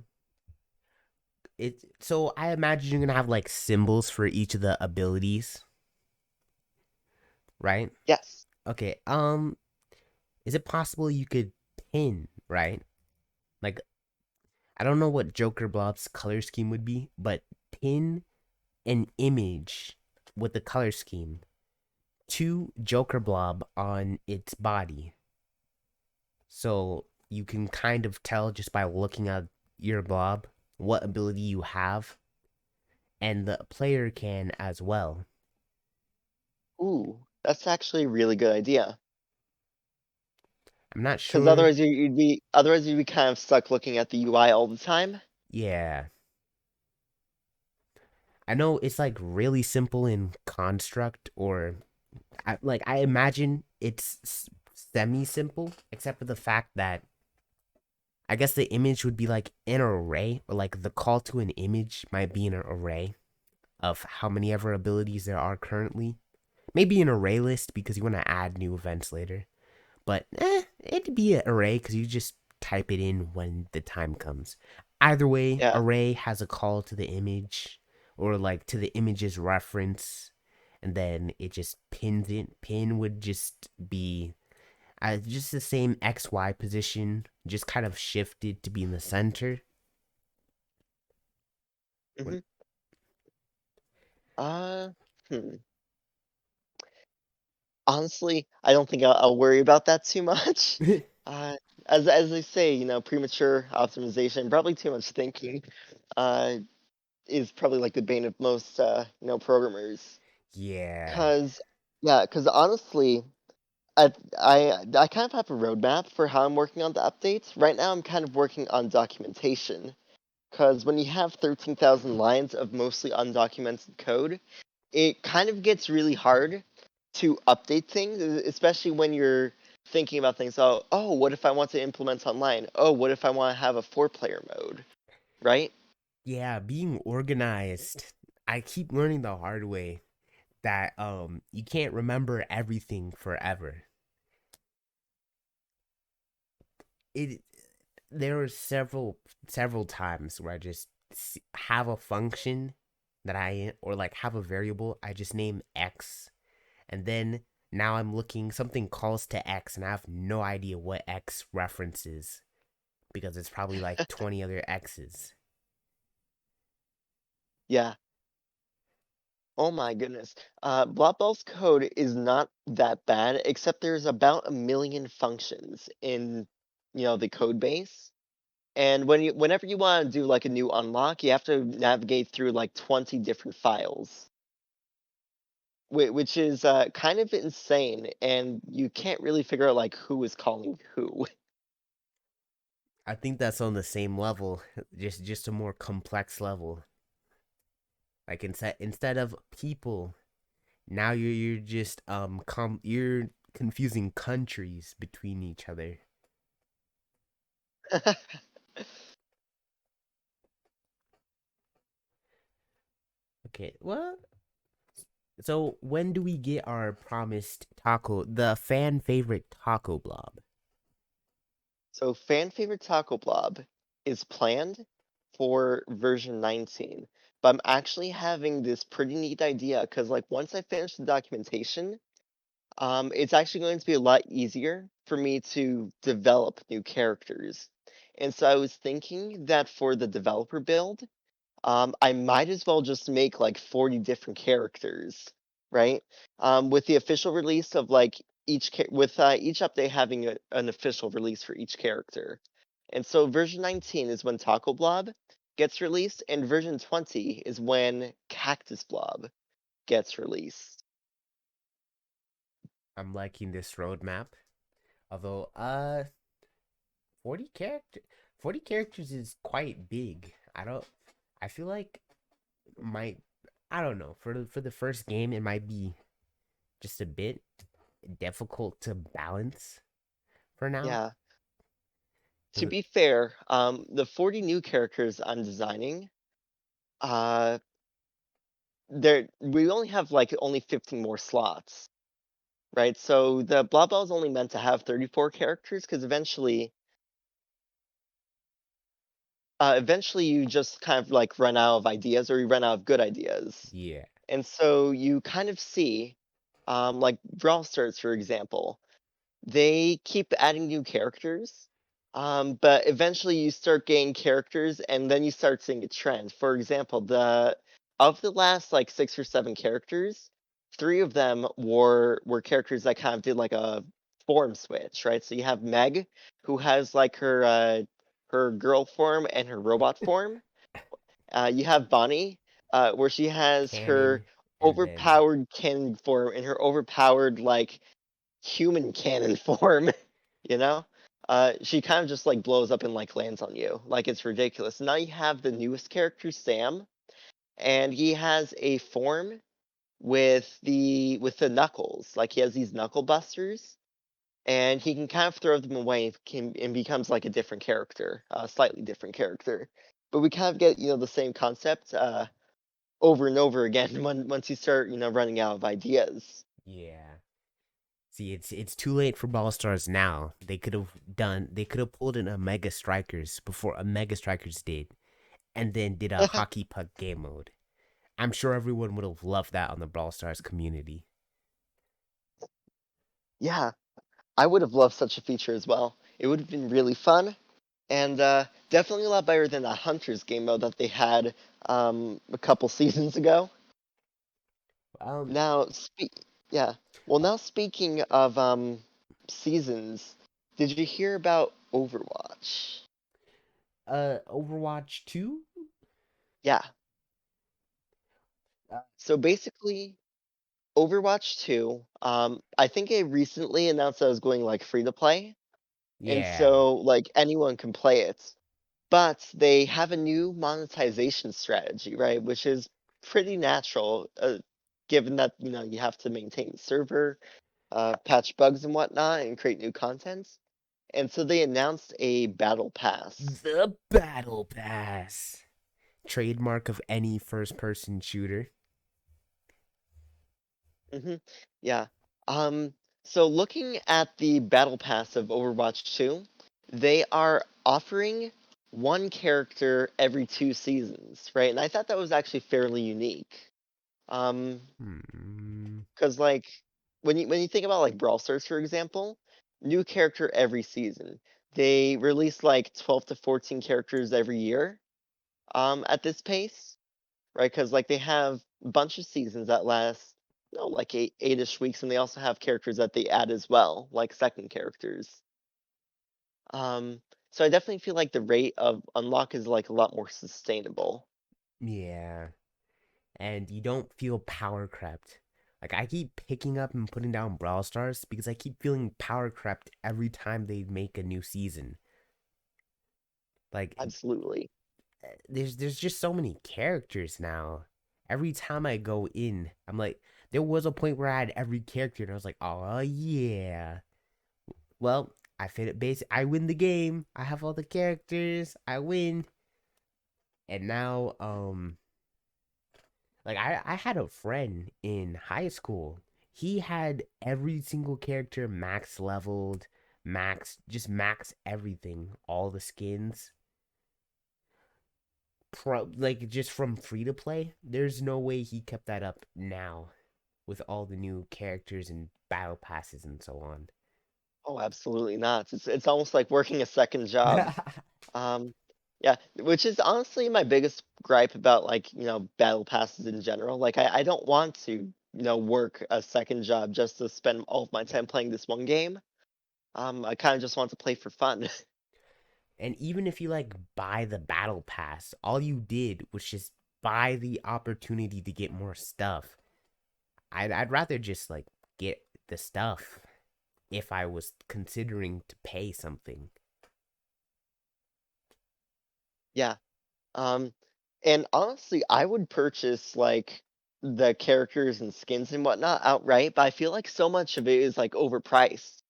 So I imagine you're gonna have like symbols for each of the abilities, right? Yes. Okay. Is it possible you could pin, right? Like I don't know what Joker Blob's color scheme would be, but pin an image with the color scheme to Joker Blob on its body. So you can kind of tell just by looking at your blob what ability you have, and the player can as well. Ooh, that's actually a really good idea. I'm not Because sure. otherwise you'd be kind of stuck looking at the UI all the time. Yeah. I know it's like really simple in construct, or I imagine it's semi simple, except for the fact that I guess the image would be like an array, or like the call to an image might be an array of how many ever abilities there are currently. Maybe an array list because you want to add new events later. But it'd be an array because you just type it in when the time comes. Either way, Yeah. array has a call to the image or like to the image's reference, and then it just pins it. Pin would just be just the same XY position, just kind of shifted to be in the center. What? hmm Uh, hmm. Honestly, I don't think I'll worry about that too much. Uh, as they say, premature optimization, probably too much thinking, uh, is probably like the bane of most programmers. Yeah. Cause yeah, cause honestly, I kind of have a roadmap for how I'm working on the updates. Right now, I'm kind of working on documentation. Cause when you have 13,000 lines of mostly undocumented code, it kind of gets really hard to update things, especially when you're thinking about things. Oh, what if I want to implement online? Oh, what if I want to have a four-player mode? Right? Yeah, being organized. I keep learning the hard way that you can't remember everything forever. It There were several times where I just have a function that I or like have a variable I just name x, and then now I'm looking something calls to x and I have no idea what x references because it's probably like 20 other x's. Yeah. Oh my goodness. Blob Ball's code is not that bad, except there's about a million functions in. the code base. And whenever you want to do like a new unlock, you have to navigate through like 20 different files, which is kind of insane, and you can't really figure out like who is calling who. I think that's on the same level, just a more complex level. Like instead of people, now you're just you're confusing countries between each other. Okay, well, so when do we get our promised taco, the fan favorite taco blob? So fan favorite Taco Blob is planned for version 19. But I'm actually having this pretty neat idea because like once I finish the documentation, it's actually going to be a lot easier for me to develop new characters. And so I was thinking that for the developer build, I might as well just make like 40 different characters, right? With the official release of like with each update having an official release for each character. And so version 19 is when Taco Blob gets released, and version 20 is when Cactus Blob gets released. I'm liking this roadmap. Although 40 character 40 characters is quite big. I feel like might I don't know. For the first game it might be just a bit difficult to balance for now. Yeah. To 'Cause be fair, the 40 new characters I'm designing, uh, we only have like only 15 more slots, right? So the Blob Ball is only meant to have 34 characters because eventually you just kind of like run out of ideas or you run out of good ideas. yeah. And so you kind of see, like Brawl Stars, for example, they keep adding new characters, but eventually you start getting characters, and then you start seeing a trend. For example, the of the last like 6 or 7 characters, 3 of them were characters that kind of did like a form switch, right? So you have Meg, who has like her girl form and her robot form. You have Bonnie, where she has her Cannon and then overpowered cannon form and her overpowered like human cannon form, you know? She kind of just like blows up and like lands on you. Like it's ridiculous. Now you have the newest character, Sam, and he has a form with the knuckles. Like he has these knuckle busters, and he can kind of throw them away and becomes like a different character, a slightly different character. But we kind of get the same concept over and over again once you start running out of ideas. yeah. See, it's too late for Ball Stars now. They could have pulled in a Mega Strikers before a Mega Strikers did, and then did a hockey puck game mode. I'm sure everyone would have loved that on the Brawl Stars community. Yeah, I would have loved such a feature as well. It would have been really fun, and definitely a lot better than the Hunters game mode that they had a couple seasons ago. Um, Now, yeah. Well, uh, now speaking of seasons, did you hear about Overwatch? Overwatch 2? Yeah. Uh, So basically, Overwatch 2, I think it recently announced that it was going like free to play, and yeah. so like anyone can play it. But they have a new monetization strategy, right? Which is pretty natural, given that you have to maintain the server, patch bugs and whatnot, and create new content. And so they announced a battle pass. The Battle Pass. Trademark of any first person shooter. hmm Yeah. Um. So looking at the battle pass of Overwatch 2, they are offering one character every 2 seasons, right? And I thought that was actually fairly unique. Um, Hmm. Because like when you think about like Brawl Stars, for example, new character every season. They release like 12 to 14 characters every year. At this pace, right? Because like they have a bunch of seasons that last like 8-ish weeks, and they also have characters that they add as well, like second characters. Um, so I definitely feel like the rate of unlock is like a lot more sustainable. Yeah. And you don't feel power crept. Like I keep picking up and putting down Brawl Stars because I keep feeling power crept every time they make a new season. Like Absolutely. there's just so many characters now. Every time I go in, I'm like, there was a point where I had every character and I was like, oh yeah. Well, I fit it base. I win the game. I have all the characters. I win. And now, like I had a friend in high school. He had every single character max leveled, max everything, all the skins. Like just from free to play. There's no way he kept that up now with all the new characters and battle passes and so on. Oh, absolutely not. It's almost like working a second job. Um, yeah, which is honestly my biggest gripe about like, battle passes in general. Like I don't want to, work a second job just to spend all of my time playing this one game. I kind of just want to play for fun. And even if you like buy the battle pass, all you did was just buy the opportunity to get more stuff. I'd rather just like get the stuff if I was considering to pay something. Yeah. Um, and honestly, I would purchase like the characters and skins and whatnot outright, but I feel like so much of it is like overpriced.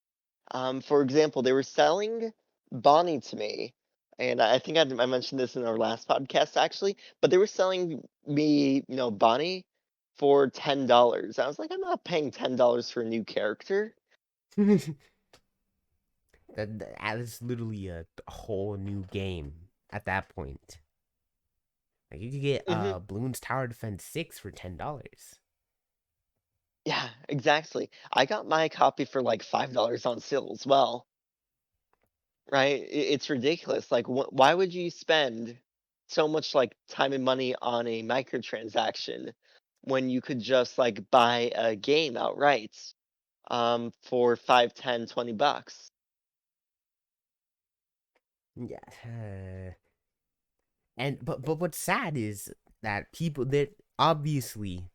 For example, they were selling Bonnie to me, and I think I mentioned this in our last podcast actually, but they were selling me, Bonnie for $10. I was like, I'm not paying $10 for a new character. That is literally a whole new game at that point. Like you could get Hmm. Bloons Tower Defense 6 for $10. Yeah, exactly. I got my copy for like $5 on sale as well. Right? It's ridiculous. Like, why would you spend so much like time and money on a microtransaction when you could just like buy a game outright for 5, 10, $20? Yeah. And what's sad is that people that obviously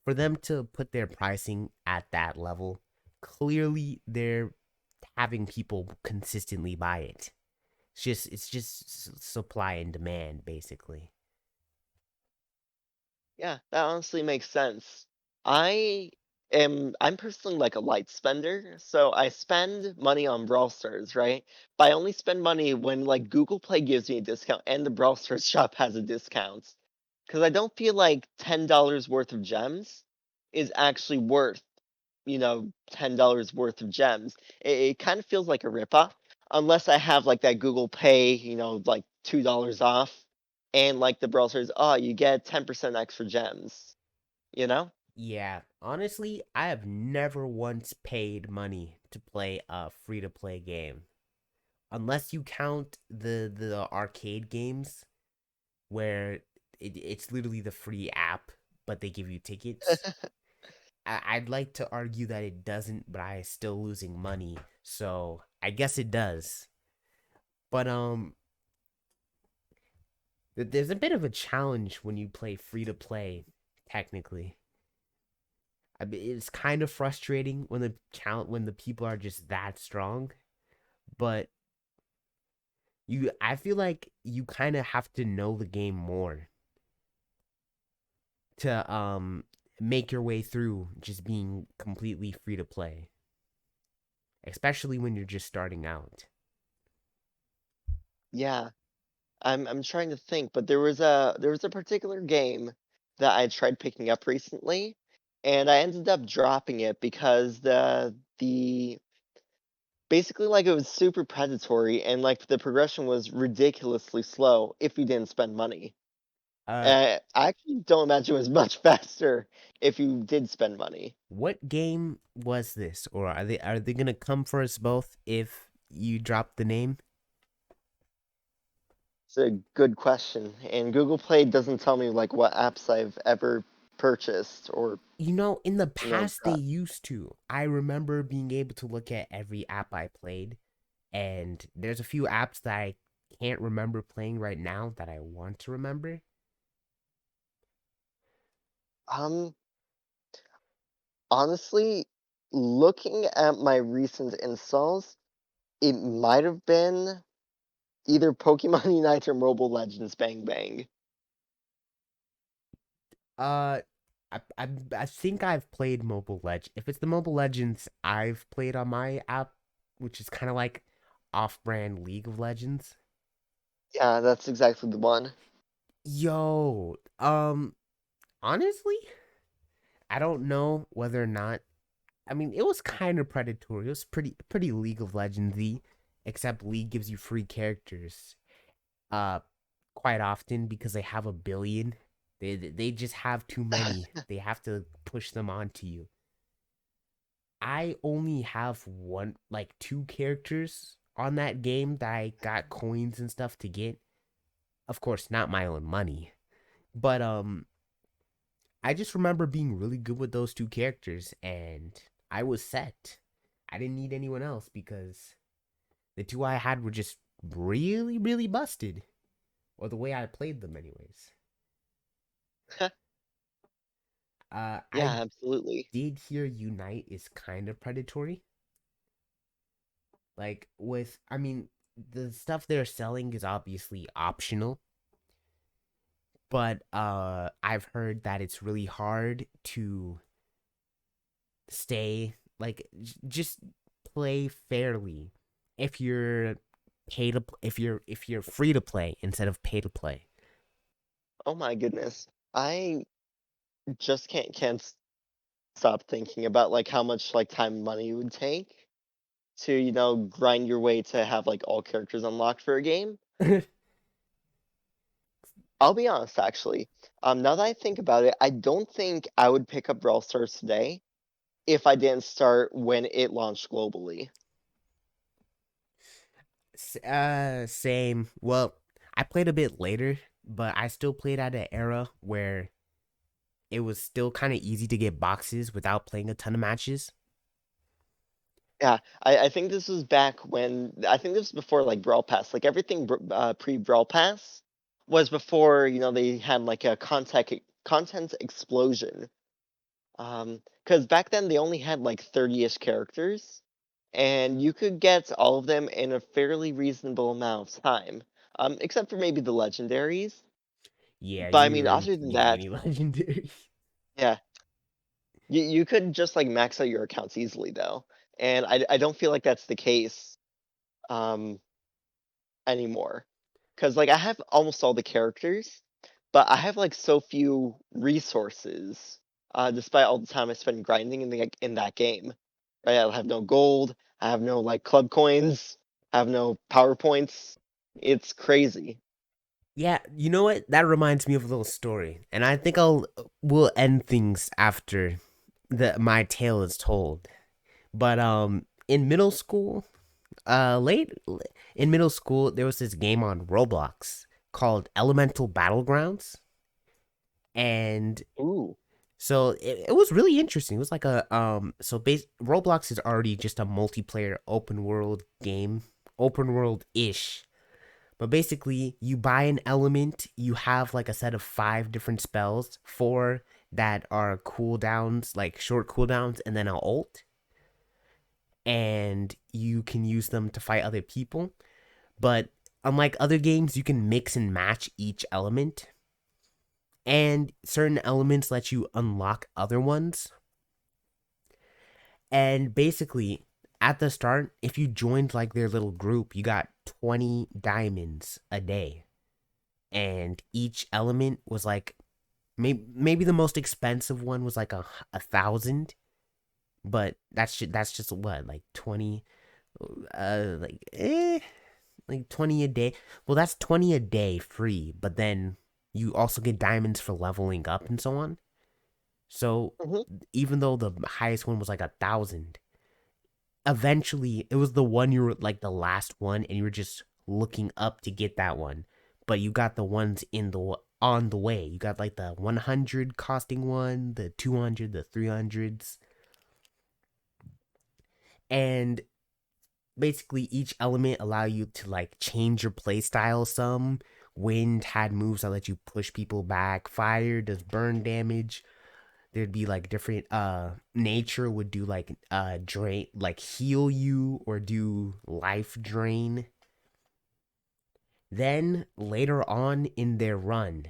for them to put their pricing at that level, clearly they're having people consistently buy it. It's just supply and demand basically. Yeah, that honestly makes sense. I'm personally like a light spender, so I spend money on Brawl Stars, right? But I only spend money when like Google Play gives me a discount and the Brawl Stars shop has a discount. Because I don't feel like $10 worth of gems is actually worth, $10 worth of gems. It kind of feels like a ripoff, unless I have like that Google Pay, like $2 off, and like the Brawl Stars, oh, you get 10% extra gems, you know? Yeah, honestly, I have never once paid money to play a free to play game. Unless you count the arcade games where it's literally the free app, but they give you tickets. I'd like to argue that it doesn't, but I still losing money. So I guess it does. But there's a bit of a challenge when you play free to play. Technically, I mean, it's kind of frustrating when the people are just that strong. But I feel like you kind of have to know the game more to make your way through just being completely free to play, especially when you're just starting out. Yeah, I'm trying to think, but there was a particular game that I tried picking up recently, and I ended up dropping it because the basically like it was super predatory and like the progression was ridiculously slow if you didn't spend money. Uh, I actually don't imagine it was much faster if you did spend money. what game was this, or are they gonna come for us both if you drop the name? It's a good question, and Google Play doesn't tell me like what apps I've ever purchased or In the past they got. used to. I remember being able to look at every app I played. And there's a few apps that I can't remember playing right now that I want to remember. Um, Honestly, looking at my recent installs, it might have been either Pokemon Unite or Mobile Legends Bang Bang. Uh, I think I've played Mobile Legends. If it's the Mobile Legends I've played on my app, which is kind of like off-brand League of Legends. Yeah, that's exactly the one. Yo, honestly, I don't know whether or not. I mean, it was kind of predatory. It was pretty League of Legendsy, except League gives you free characters. Uh, quite often because they have a billion. They just have too many. They have to push them onto you. I only have one, like two characters on that game that I got coins and stuff to get. Of course, not my own money, but I just remember being really good with those two characters, and I was set. I didn't need anyone else because the two I had were just really busted, or the way I played them, anyways. I Yeah, absolutely. did hear Unite is kind of predatory. Like I mean, the stuff they're selling is obviously optional, but I've heard that it's really hard to stay just play fairly if you're if you're free to play instead of pay to play. Oh my goodness. I just can't stop thinking about like how much like time and money it would take to, grind your way to have like all characters unlocked for a game. I'll be honest, actually. Now that I think about it, I don't think I would pick up Brawl Stars today if I didn't start when it launched globally. Same. Well, I played a bit later, but I still played at an era where it was still kind of easy to get boxes without playing a ton of matches. Yeah, I think this was back when I think this was before like Brawl Pass. Like everything pre Brawl Pass was before they had like a content explosion. Because back then they only had like 30-ish characters, and you could get all of them in a fairly reasonable amount of time. Except for maybe the legendaries. Yeah, But I you mean, weren't other than getting that, any legendary. yeah, you could just like max out your accounts easily though, and I don't feel like that's the case um anymore. Because like I have almost all the characters, but I have like so few resources. Despite all the time I spend grinding in that game, right? I have no gold. I have no like club coins. I have no powerpoints. It's crazy. Yeah, you know what? That reminds me of a little story, and I think we'll end things after the my tale is told. But in middle school, late in middle school, there was this game on Roblox called Elemental Battlegrounds, and Ooh. so it was really interesting. It was like a Roblox is already just a multiplayer open world game, open world ish. But basically, you buy an element, you have like a set of five different spells, four that are cooldowns, like short cooldowns, and then an ult, and you can use them to fight other people. But unlike other games, you can mix and match each element, and certain elements let you unlock other ones. And basically, at the start, if you joined like their little group, you got 20 diamonds a day. And each element was like maybe the most expensive one was like a thousand, but that's just what like 20 like like 20 a day. Well, that's 20 a day free, but then you also get diamonds for leveling up and so on. So Hmm. even though the highest one was like 1,000, eventually it was the one you were like the last one, and you were just looking up to get that one, but you got the ones in the on the way. You got like the 100 costing one, the 200, the 300s, and basically each element allow you to like change your play style some. Wind had moves that let you push people back. Fire does burn damage. There'd be like different nature would do like drain, like heal you or do life drain. Then later on in their run,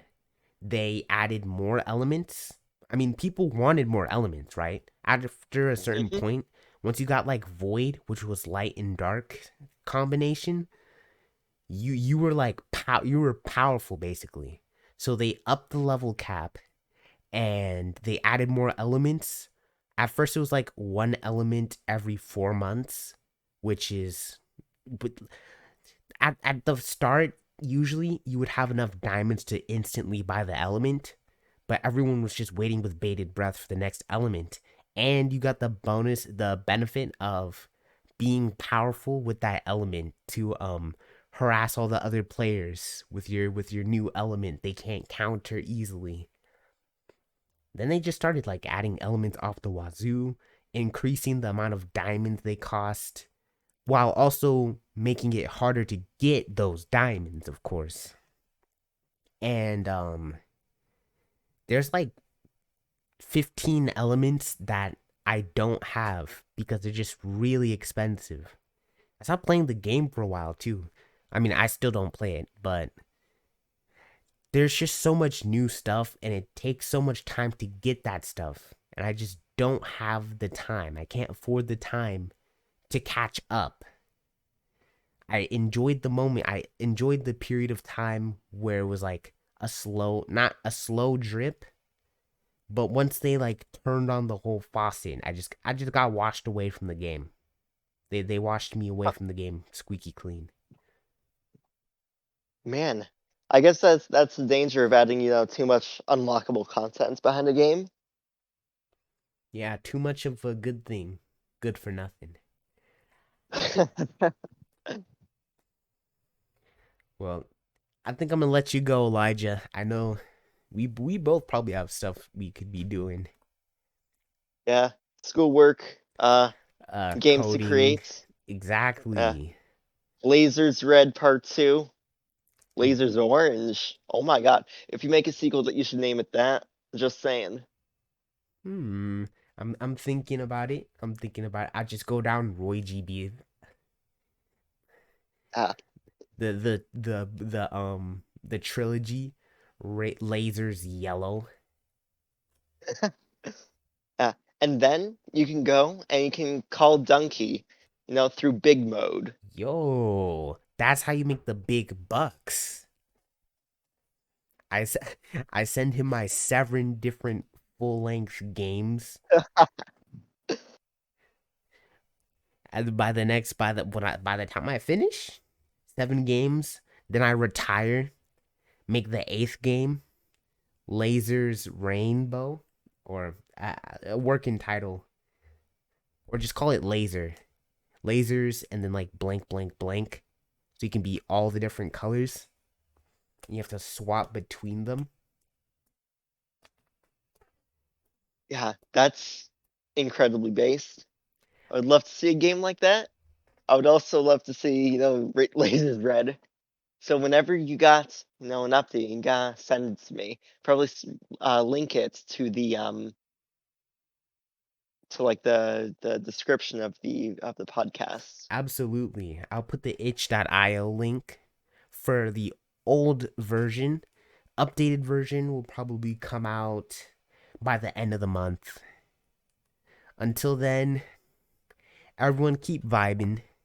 they added more elements. I mean, people wanted more elements, right? After a certain Hmm. point, once you got like void, which was light and dark combination, you were like you were powerful basically. So they upped the level cap and they added more elements. At first it was like one element every 4 months, which is but at the start usually you would have enough diamonds to instantly buy the element, but everyone was just waiting with bated breath for the next element. And you got the benefit of being powerful with that element to harass all the other players with your new element they can't counter easily. Then they just started like adding elements off the wazoo, increasing the amount of diamonds they cost, while also making it harder to get those diamonds, of course. And there's like 15 elements that I don't have because they're just really expensive. I stopped playing the game for a while too. I mean, I still don't play it, but there's just so much new stuff and it takes so much time to get that stuff. And I just don't have the time. I can't afford the time to catch up. I enjoyed the moment. I enjoyed the period of time where it was like a slow, not a slow drip, but once they like turned on the whole faucet, I just got washed away from the game. They washed me away from the game squeaky clean. Man, I guess that's the danger of adding, too much unlockable content behind a game. Yeah, too much of a good thing, good for nothing. Well, I think I'm gonna let you go, Elijah. I know we both probably have stuff we could be doing. Yeah, schoolwork, games to Coding, create. Uh, exactly. Lasers Red Part 2, Lasers Orange. Oh my god. If you make a sequel that you should name it that. Just saying. Hmm. I'm thinking about it. I'm thinking about it. I just go down Roy GB. Ah. The trilogy, lasers yellow. And then you can go and you can call Dunkey, through big mode. Yo, that's how you make the big bucks. I I send him my 7 different full length games, and by the time I finish 7 games, then I retire. Make the 8th game Lasers Rainbow, or a working title, or just call it Laser. Lasers and then like blank blank blank, so you can be all the different colors. You have to swap between them. Yeah, that's incredibly based. I would love to see a game like that. I would also love to see, Lasers Red. So whenever you got, an update, you gotta send it to me. Probably link it to like the description of the podcast. Absolutely. I'll put the itch.io link for the old version. Updated version will probably come out by the end of the month. Until then, everyone keep vibing.